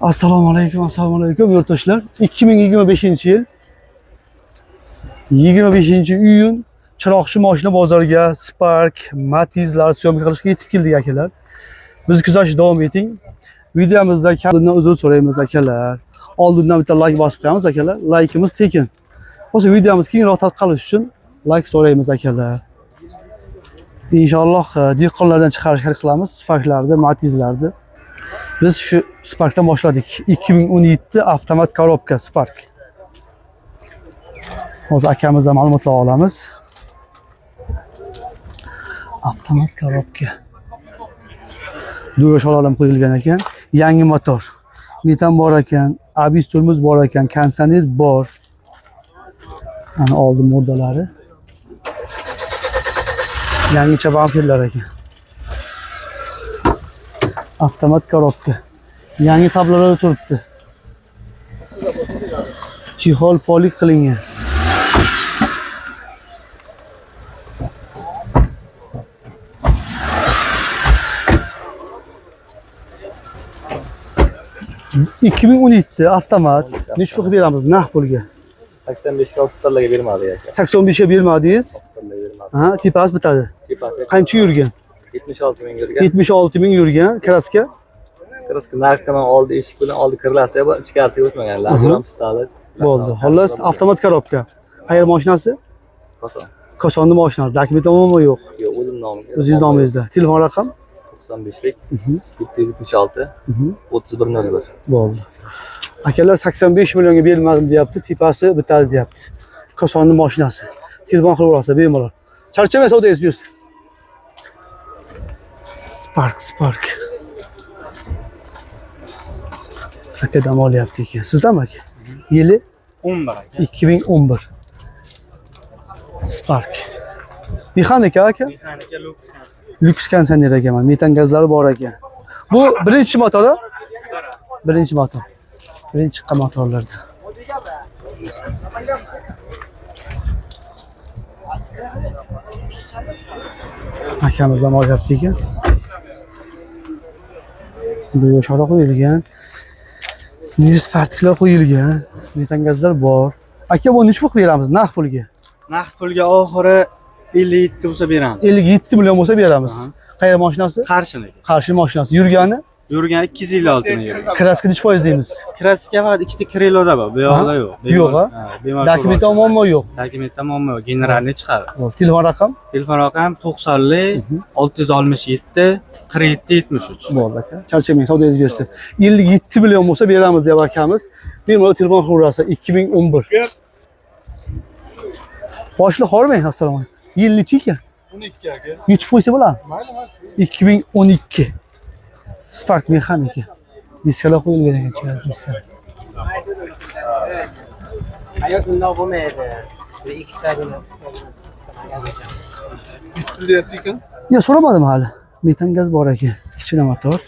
Assalomu alaykum yurtdoshlar. 2025-yil 25-iyun Chiroqchi mashina bozoriga Spark, Matizlar syomka qilishga yetib keldik akalar. Bizni kuzatishda davom eting. Videomizda kamdan uzr so'raymiz akalar. Oldindan bitta like bosib qo'yamiz akalar. Likeimiz tekin. O'sha videomiz kengroq tarqalish uchun like so'raymiz akalar. Inshaalloh dehqonlardan chiqarishga harakat qilamiz, Sparklarni, Matizlarni. Biz şu Spark'tan boshladik. 2017 avtomat korobka Spark. Hozir akamizdan ma'lumotlar olamiz. Avtomat korobka. Durash olam qo'yilgan ekan. Yangi motor. Metan bor ekan, abis tormoz bor ekan, kondisioner bor. Ana oldi murdalari. Yangicha bamperlar ekan. Avtomat korobka. Yangi tablolar turibdi. Chexol polik qilingan. ...2017 avtomat. Necha pulga beramiz naq pulga? 85 ga 60 ga bermadi aka. 85 ga bermadingiz? Ha, tepasi bitadi. Tepasi. Qancha yurgan? 76 ming yurgan. 76 ming yurgan. Kraska? Kraska narxdan oldi, eshik bilan oldi kirlasi, ichkarisiga o'tmaganlar. Ham stali. Bo'ldi. Xullas, avtomat korobka. Qayer mashinasi? Koson. Kosonni mashinasi. Dokument omami yo'q? Yo'q, o'zim nomimga. O'zingiz nomingizda. Telefon raqam? 95lik 776 3101. Bo'ldi. Akalar 85 millionga bermadim deyapti, tepasi bitadi deyapti. Kosonni mashinasi. Telefon qilib olsa bemalol. Charchamay savdoyingiz bersin. Spark. Aka dam olyapti ekan. Sizdami aka? Yili 11 aka. 2011. Spark. Mexanika aka? Mexanika Lux kondisioner ekan. Metan gazlari bor ekan. Bu birinchi motori? Birinchi motor. Birinchi chiqqan motorlarda. Akamizdan olyapti ekan. Bunda yoshroq qo'yilgan. Nirs fartiklar qo'yilgan. Metan gazlar bor. Aka, bu necha pul beramiz naq pulga? Naqd pulga oxiri 57 bo'lsa beramiz. 57 million bo'lsa beramiz. Qayer mashinasi? Qarshiniki. Qarshi mashinasi. Yurgani? Yurgan 256 ming yurgan. Kraska necha foiz deymiz? Kraska faqat ikkita kriloda bor, bu yoqda yo'q. Yo'q, ha? Dokument muammo yo'q. Dokument muammo yo'q, generalni chiqadi. Telefon raqam? Telefon raqam 90 667 47 73. Bo'ldi aka. Charchamang, savdoyingiz bersin. 57 million bo'lsa beramiz deb akamiz. Bemalol telefon qilib urasiz. 2011. Boshliq hormang, assalomu alaykum. Yil necha ekan? 12 aka. YouTube qo'ysa bo'ladimi? Mayli. 2012. Spark mexanika. Diskalar qo'yilgan ekan, chiroyli diskalar. Hayot bundoq bo'lmaydi. Bir ikkitagina. Deyapti ekan. Yo, so'ramadim hali. Metan gaz bor ekan. Kichkina motor.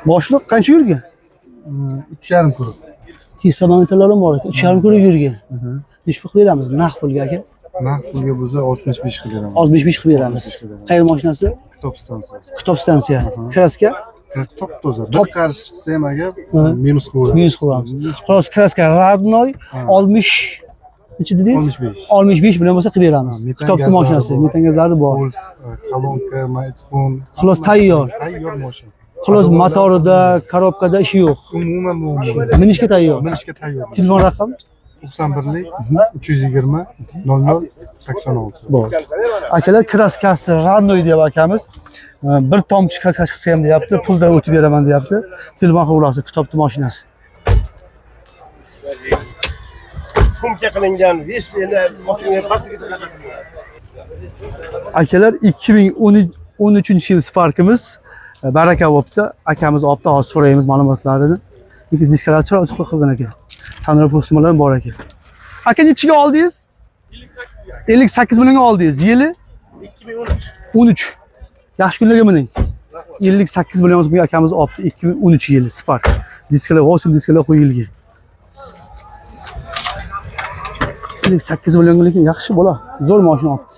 Boshliq qancha yurgan? 3,5 kuruq. Tesla motorlari bor ekan. 3,5 kuruq yurgan. Necha pul beramiz naq pulga aka? Naqd pulga bo'lsa 65 qilib beraman. 65 qilib beramiz. Qayer mashinasi? Kitob stansiyasi. Kitob stansiya. Kraska? Top toza. Bir qarshi chiqsa ham agar minus qilib minus qilamiz. Xolos, kraska Radnoy 60 necha dedingiz? 65 million bo'lsa qilib beramiz. Kitobni mashinasi, metan gazlari bor. Kolonka, mikrofon. Xolos tayyor. Tayyor mashina. Xolos motorida, korobkada ishi yo'q. Umuman muammo. Minishga tayyor. Minishga tayyor. Telefon raqam 91lik 320 00 86. Bo'ldi. Akalar, kraskasi Radnoy deb akamiz bir tomchi kraska chiqsa ham deyapti, puldan o'tib beraman deyapti. Telefon qilib olasiz, kitobni mashinasi. Sumka qilingan mashinaga pastiga Akalar, 2013-yil Sparkimiz baraka bo'libdi. Akamiz olibdi, hozir so'raymiz ma'lumotlarini. Ikki diskalar chiroyli qilgan ekan. Tanlov proksimalar bor ekan. Aka nechiga oldingiz? 58 millionga oldingiz. Yili 2013. 13. Yaxshi kunlarga mining. 58 million so'mga akamiz olibdi 2013 yili Spark. Diskalar, 8 diskalar qo'yilgan. 58 million lekin yaxshi bola. Zo'r mashina olibdi.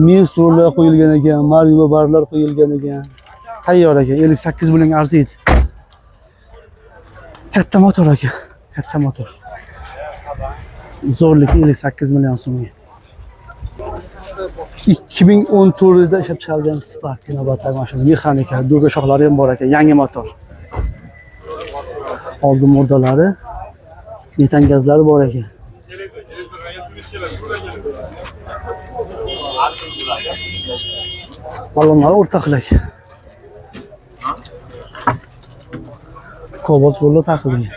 Mirsurlar qo'yilgan ekan, Mario barlar qo'yilgan ekan. Tayyor ekan, 58 million arziydi. Katta motor ekan, katta motor. Zo'rligi 58 million so'mga. 2014 da ishlab chiqarilgan Spark navbatdagi mashinasi, mexanika, durga shoxlari ham bor ekan, yangi motor. Oldin murdalari, metan gazlari bor ekan. Ballonlari o'rtaqlak. Kobalt rullar taqilgan.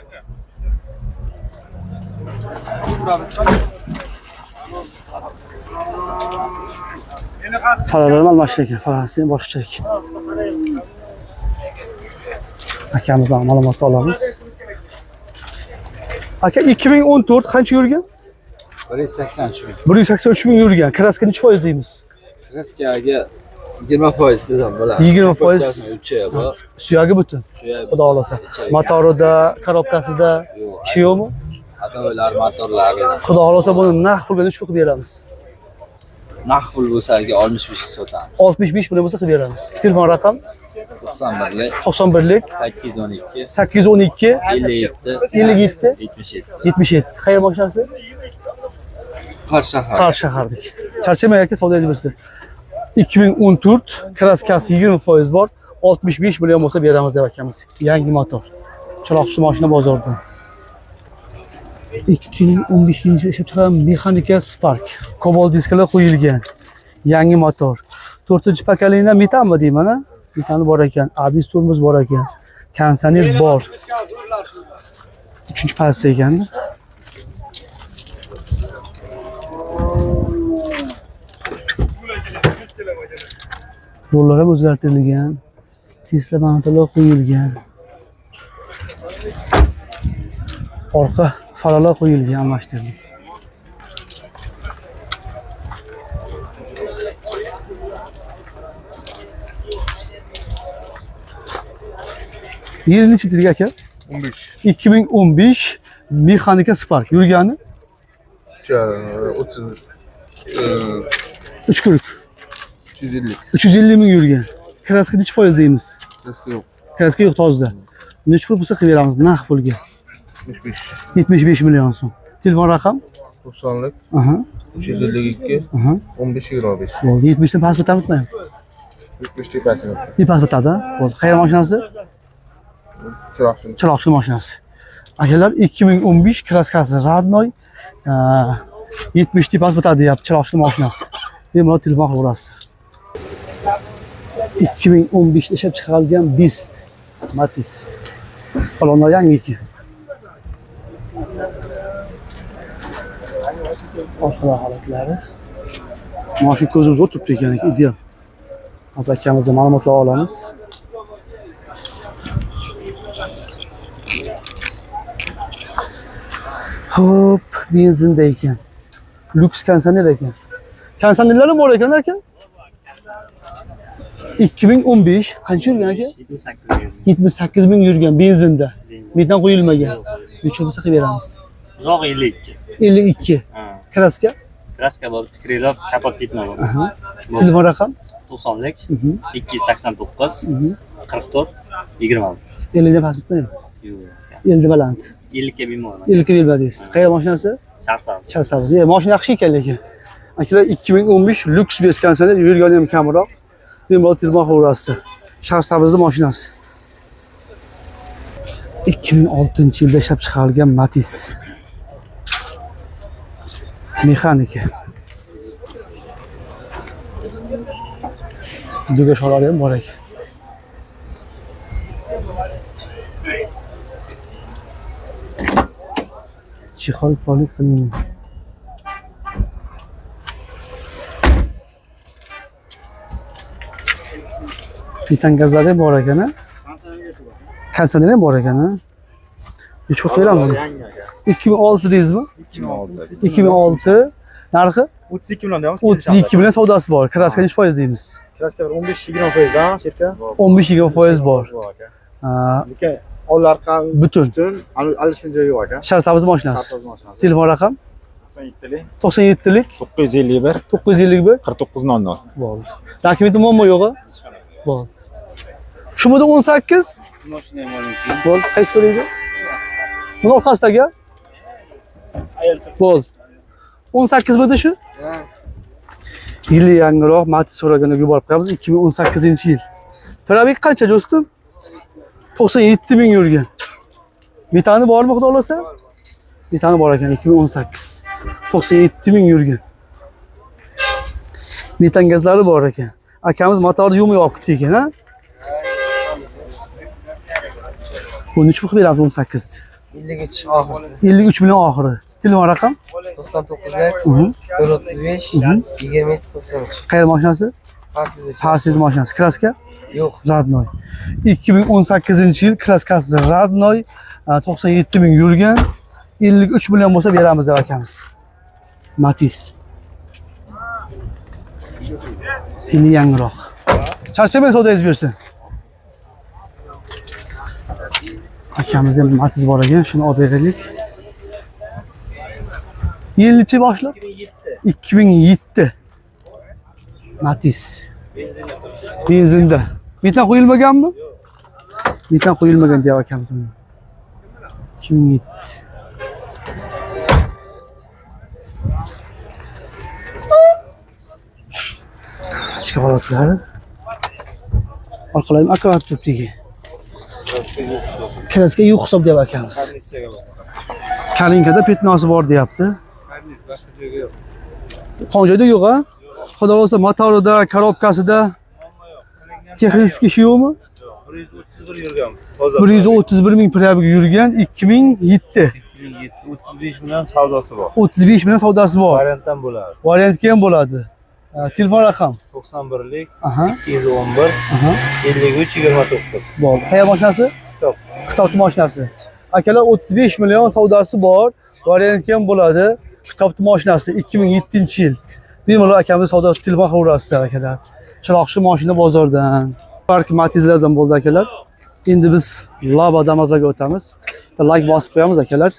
Farlarni almashtirgan, farasi ham boshqa ekan. Akamizdan ma'lumot olamiz. Aka 2014 qancha yurgan? 183 ming. 183 ming yurgan. Kraska necha foiz deymiz? Kraskaga 20% sizdan bo'ladi. 20%. Uchi bor. Suyagi butun. Xudo xolasa. Motorida, korobkasida ishi yo'qmi? Xatolar, motorlari. Xudo xolasa buni naqd pulga necha qilib beramiz? Naqd pul bo'lsa 65 ga sotamiz. 65 million bo'lsa qilib beramiz. Telefon raqam 91lik 91lik 812 812 57 57 77. 77. Qayerga mashinasi? Qarshi shahar. Qarshi shahardik. Charchamay aka savdoyingiz bilsin. 2014 kraskasi 20% bor. 65 million bo'lsa beramiz deb akamiz. Yangi motor. Chiroqchi mashina bozordan. 2015-yilda ishlab chiqarilgan mexanika Spark. Kobalt diskalar qo'yilgan. Yangi motor. 4-pokoleniya metanmi deyman, ha? Metani bor ekan, ABS tormoz bor ekan. Konditsioner bor. 3-pozitsiya ekanda. Yo'llar ham o'zgartirilgan. Tesla motorlar qo'yilgan. Orqa farlar qo'yilgan, almashtirilgan. Yili nechi dedik aka? 15. 2015 mexanika Spark yurgani 30. 340. 350. 350 ming yurgan. Kraska necha foiz deymiz? Kraska yo'q. Kraska yo'q tozda. Necha pul bo'lsa qilib beramiz naqd pulga? 75. 75 million so'm. Telefon raqam? 90lik Aha. 352 Aha. 15 25. Bo'ldi, 70 dan pasport bitmaymi? 75 tepasini. Ne pasport ada? Bo'ldi. Qayerga mashinasi? Chiroqchi. Chiroqchi mashinasi. Akalar 2015 kraskasi Radnoy 70 ta pasport deyapti chiroqchi mashinasi. Bemalol telefon qilib olasiz. 2015 da ishlab chiqarilgan Beast Matiz. Balonlar yangi. Orqa holatlari. Mashina ko'zimiz o'tibdi ekan, ideal. Hozir akamizdan ma'lumotlar olamiz. Hop, benzinda ekan. Lüks konditsioner ekan. Konditsionerlar ham bor ekan aka. 2015 qancha yurgan aka? 78 ming yurgan benzinda. Metan qo'yilmagan. Necha bo'lsa qilib beramiz? Uzoq 52. 52. Kraska? Kraska bor, tikrilab, kapot ketmadi. Telefon raqam? 90lik 289 44 20. 50 da pasportmi? Yo'q. 50 baland. 50 ga bemor. 50 ga belbadingiz. Qayerga mashinasi? Sharsavs. Sharsavs. Mashina yaxshi ekan lekin. Akalar 2015 Lux bes konditsioner yurgani ham kamroq. Bemalol telefon qilasiz. Sharsavsning mashinasi. 2006-yilda ishlab chiqarilgan Matiz. Mexanika. Duga shoxlari ham bor ekan. Chexol polit qiling. Metan gazlari ham bor ekan, ha? Konditsioner ham bor ekan, ha? Necha vaqt beramiz buni? 2006 deysizmi? 2006. Narxi? 32 million deyapmiz. 32 million savdosi bor. Kraska necha foiz deymiz? Kraska bir 15-20% chetga. 15-20% bor. Lekin oldlar ham Butun. butun, alishgan joyi yo'q aka. Sharsabz mashinasi. Sartoz mashinasi. Telefon raqam 97lik 97lik 951 951 4900. bo'ldi. Dokumentim bormi yo'qmi? Bo'ldi. Shu moda 18 bo'ldi. Qaysi biriga? Buni orqasidagi? Bo'ldi. 18 bo'ldi shu? Yili yangiroq Matiz so'raganda yuborib qo'yamiz 2018-yil. Probek qancha do'stim? 97 ming yurgan. Metani bormi xudo xolasa? Metani bor ekan 2018. 97 ming yurgan. Metan gazlari bor ekan. Akamiz motorni yumib olib ketdi ekan, ha? Buni nechta qilib beramiz 18? 53 oxirisi. 53 million oxiri. Telefon raqam? 99lar Mhm. 035 2393. Qayerda mashinasi? Xavfsizlik. Sarsiz mashinasi. Kraska? Yo'q. Radnoy. 2018-yil kraskasi Radnoy 97 ming yurgan. 53 million bo'lsa beramiz deb akamiz. Matiz. Yili yangiroq. Charchamay savdoyingiz bersin. Akamizda Matiz bor ekan, shuni olib beraylik. Yilchi boshlab 2007. Matiz. Benzinda. Metan qo'yilmaganmi? Metan qo'yilmagan deyap akamiz uni. 2007. Ichki holatlari. Orqalarim akkurat turibdiki. Kraska yo'q hisob deyap akamiz. Kalinkada petnosi bor deyapti. Qon joyda yo'q, ha? Xudo xolasa motorida, korobkasida texnik ishi yo'qmi? 131 yurgan. 131 ming probeg yurgan 2007. 35 million savdosi bor. 35 million savdosi bor. Variantdan bo'ladi. Variantga ham bo'ladi. Telefon raqam. 91lik Aha. 211 Aha. 53 29. Bo'ldi. Qayerda mashinasi? Kitob. Kitob mashinasi. Akalar 35 million savdosi bor. Variantga ham bo'ladi. Kitob mashinasi 2007-yil. Bemalol akamiz savdo telefon qilaverasizlar akalar. Chiroqchi mashina bozordan. Park Matizlardan bo'ldi akalar. Endi biz Laba Damazlarga o'tamiz. Like bosib qo'yamiz akalar.